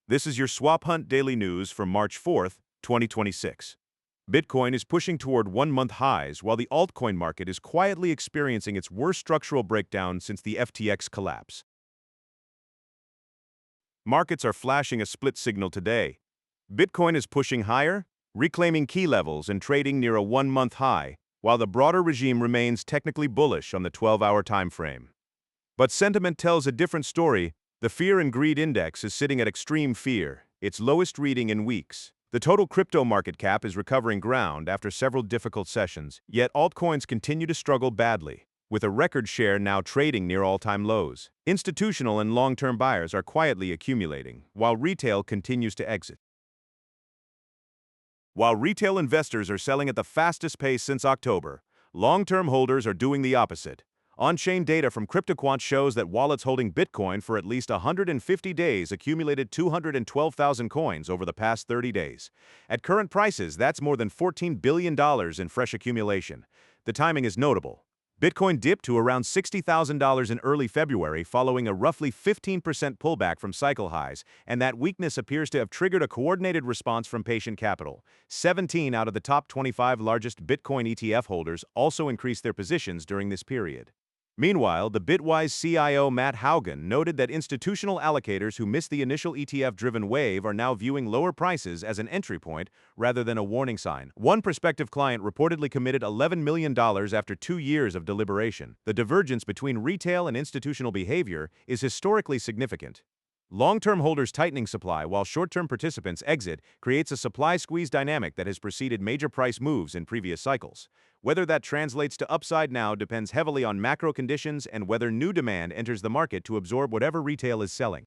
This is your Swap Hunt Daily News for March 4th, 2026. Bitcoin is pushing toward one-month highs while the altcoin market is quietly experiencing its worst structural breakdown since the FTX collapse. Markets are flashing a split signal today. Bitcoin is pushing higher, reclaiming key levels and trading near a one-month high, while the broader regime remains technically bullish on the 12-hour time frame. But sentiment tells a different story. The Fear and Greed Index is sitting at extreme fear, its lowest reading in weeks. The total crypto market cap is recovering ground after several difficult sessions, yet altcoins continue to struggle badly, with a record share now trading near all-time lows. Institutional and long-term buyers are quietly accumulating, while retail continues to exit. While retail investors are selling at the fastest pace since October, long-term holders are doing the opposite. On-chain data from CryptoQuant shows that wallets holding Bitcoin for at least 150 days accumulated 212,000 coins over the past 30 days. At current prices, that's more than $14 billion in fresh accumulation. The timing is notable. Bitcoin dipped to around $60,000 in early February following a roughly 15% pullback from cycle highs, and that weakness appears to have triggered a coordinated response from patient capital. 17 out of the top 25 largest Bitcoin ETF holders also increased their positions during this period. Meanwhile, the Bitwise CIO Matt Haugen noted that institutional allocators who missed the initial ETF-driven wave are now viewing lower prices as an entry point rather than a warning sign. One prospective client reportedly committed $11 million after 2 years of deliberation. The divergence between retail and institutional behavior is historically significant. Long-term holders tightening supply while short-term participants exit creates a supply squeeze dynamic that has preceded major price moves in previous cycles. Whether that translates to upside now depends heavily on macro conditions and whether new demand enters the market to absorb whatever retail is selling.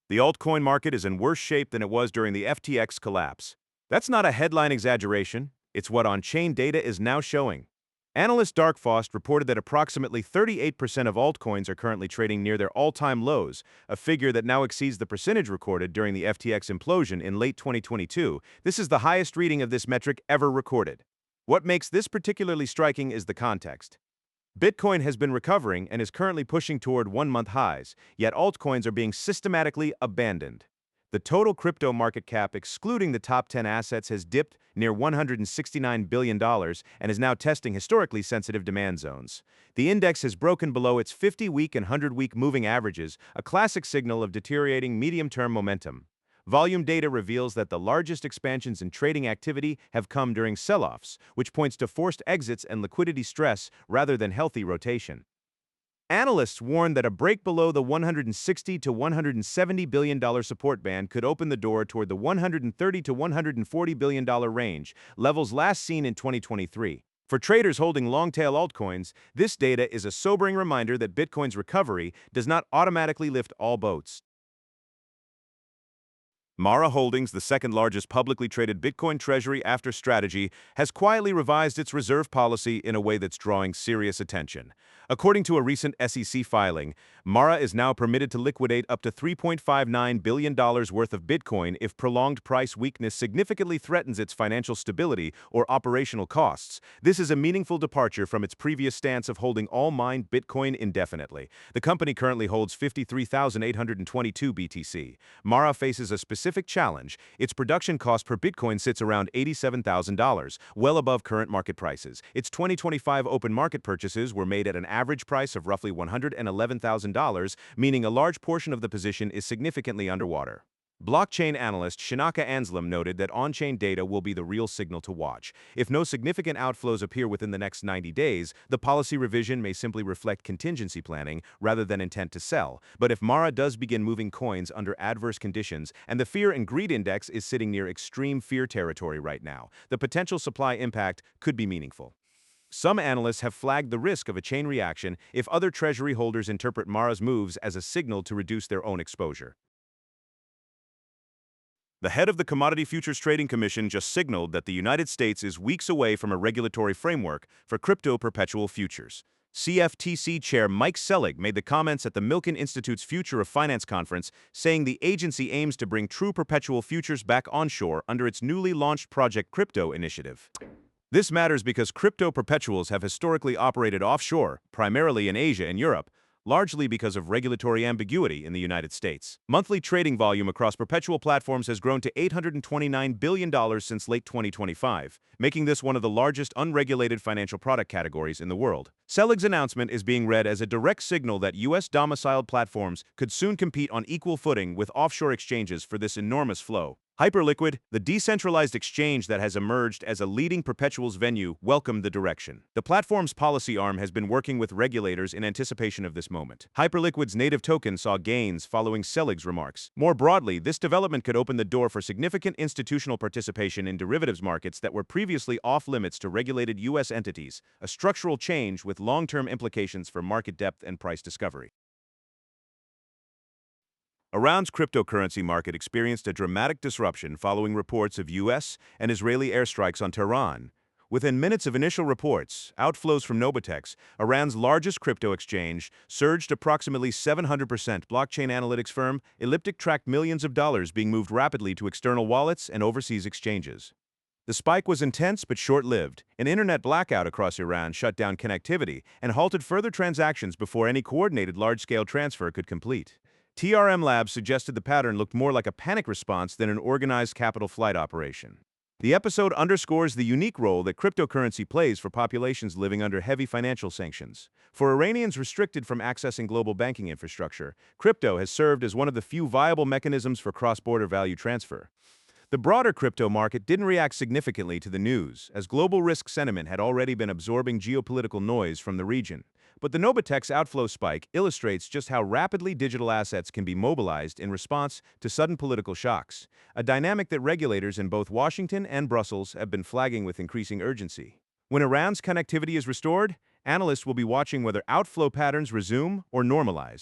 The altcoin market is in worse shape than it was during the FTX collapse. That's not a headline exaggeration, it's what on-chain data is now showing. Analyst Darkfrost reported that approximately 38% of altcoins are currently trading near their all-time lows, a figure that now exceeds the percentage recorded during the FTX implosion in late 2022. This is the highest reading of this metric ever recorded. What makes this particularly striking is the context. Bitcoin has been recovering and is currently pushing toward one-month highs, yet altcoins are being systematically abandoned. The total crypto market cap, excluding the top 10 assets, has dipped near $169 billion and is now testing historically sensitive demand zones. The index has broken below its 50-week and 100-week moving averages, a classic signal of deteriorating medium-term momentum. Volume data reveals that the largest expansions in trading activity have come during sell-offs, which points to forced exits and liquidity stress rather than healthy rotation. Analysts warn that a break below the $160 to $170 billion support band could open the door toward the $130 to $140 billion range, levels last seen in 2023. For traders holding long-tail altcoins, this data is a sobering reminder that Bitcoin's recovery does not automatically lift all boats. Mara Holdings, the second-largest publicly traded Bitcoin treasury after Strategy, has quietly revised its reserve policy in a way that's drawing serious attention. According to a recent SEC filing, Mara is now permitted to liquidate up to $3.59 billion worth of Bitcoin if prolonged price weakness significantly threatens its financial stability or operational costs. This is a meaningful departure from its previous stance of holding all mined Bitcoin indefinitely. The company currently holds 53,822 BTC. Mara faces a specific challenge. Its production cost per Bitcoin sits around $87,000, well above current market prices. Its 2025 open market purchases were made at an average price of roughly $111,000, meaning a large portion of the position is significantly underwater. Blockchain analyst Shanaka Anslem noted that on-chain data will be the real signal to watch. If no significant outflows appear within the next 90 days, the policy revision may simply reflect contingency planning rather than intent to sell. But if Mara does begin moving coins under adverse conditions, and the Fear and Greed Index is sitting near extreme fear territory right now, the potential supply impact could be meaningful. Some analysts have flagged the risk of a chain reaction if other treasury holders interpret Mara's moves as a signal to reduce their own exposure. The head of the Commodity Futures Trading Commission just signaled that the United States is weeks away from a regulatory framework for crypto perpetual futures. CFTC Chair Mike Selig made the comments at the Milken Institute's Future of Finance conference, saying the agency aims to bring true perpetual futures back onshore under its newly launched Project Crypto initiative. This matters because crypto perpetuals have historically operated offshore, primarily in Asia and Europe. largely because of regulatory ambiguity in the United States. Monthly trading volume across perpetual platforms has grown to $829 billion since late 2025, making this one of the largest unregulated financial product categories in the world. Selig's announcement is being read as a direct signal that U.S.-domiciled platforms could soon compete on equal footing with offshore exchanges for this enormous flow. Hyperliquid, the decentralized exchange that has emerged as a leading perpetuals venue, welcomed the direction. The platform's policy arm has been working with regulators in anticipation of this moment. Hyperliquid's native token saw gains following Selig's remarks. More broadly, this development could open the door for significant institutional participation in derivatives markets that were previously off-limits to regulated U.S. entities, a structural change with long-term implications for market depth and price discovery. Iran's cryptocurrency market experienced a dramatic disruption following reports of U.S. and Israeli airstrikes on Tehran. Within minutes of initial reports, outflows from Nobotex, Iran's largest crypto exchange, surged approximately 700%. Blockchain analytics firm Elliptic tracked millions of dollars being moved rapidly to external wallets and overseas exchanges. The spike was intense but short-lived. An internet blackout across Iran shut down connectivity and halted further transactions before any coordinated large-scale transfer could complete. TRM Labs suggested the pattern looked more like a panic response than an organized capital flight operation. The episode underscores the unique role that cryptocurrency plays for populations living under heavy financial sanctions. For Iranians restricted from accessing global banking infrastructure, crypto has served as one of the few viable mechanisms for cross-border value transfer. The broader crypto market didn't react significantly to the news, as global risk sentiment had already been absorbing geopolitical noise from the region. But the Nobotex outflow spike illustrates just how rapidly digital assets can be mobilized in response to sudden political shocks, a dynamic that regulators in both Washington and Brussels have been flagging with increasing urgency. When Iran's connectivity is restored, analysts will be watching whether outflow patterns resume or normalize.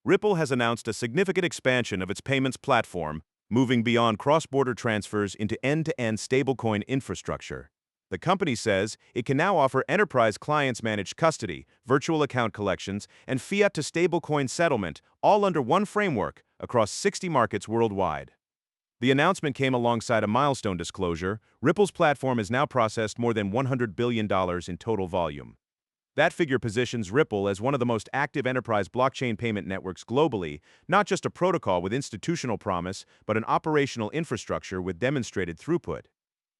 Ripple has announced a significant expansion of its payments platform, moving beyond cross-border transfers into end-to-end stablecoin infrastructure. The company says it can now offer enterprise clients managed custody, virtual account collections, and fiat-to-stablecoin settlement, all under one framework across 60 markets worldwide. The announcement came alongside a milestone disclosure. Ripple's platform has now processed more than $100 billion in total volume. That figure positions Ripple as one of the most active enterprise blockchain payment networks globally, not just a protocol with institutional promise, but an operational infrastructure with demonstrated throughput.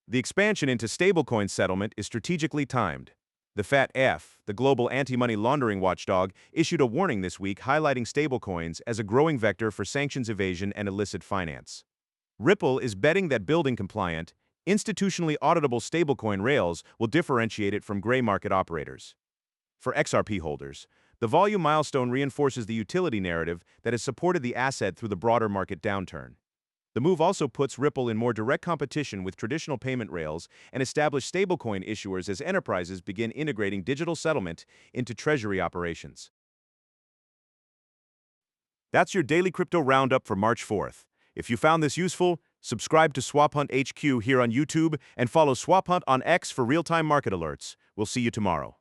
The expansion into stablecoin settlement is strategically timed. The FATF, the global anti-money laundering watchdog, issued a warning this week highlighting stablecoins as a growing vector for sanctions evasion and illicit finance. Ripple is betting that building compliant, institutionally auditable stablecoin rails will differentiate it from gray market operators. For XRP holders, the volume milestone reinforces the utility narrative that has supported the asset through the broader market downturn. The move also puts Ripple in more direct competition with traditional payment rails and established stablecoin issuers as enterprises begin integrating digital settlement into Treasury operations. That's your daily crypto roundup for March 4th. If you found this useful, subscribe to Swap Hunt HQ here on YouTube and follow Swap Hunt on X for real-time market alerts. We'll see you tomorrow.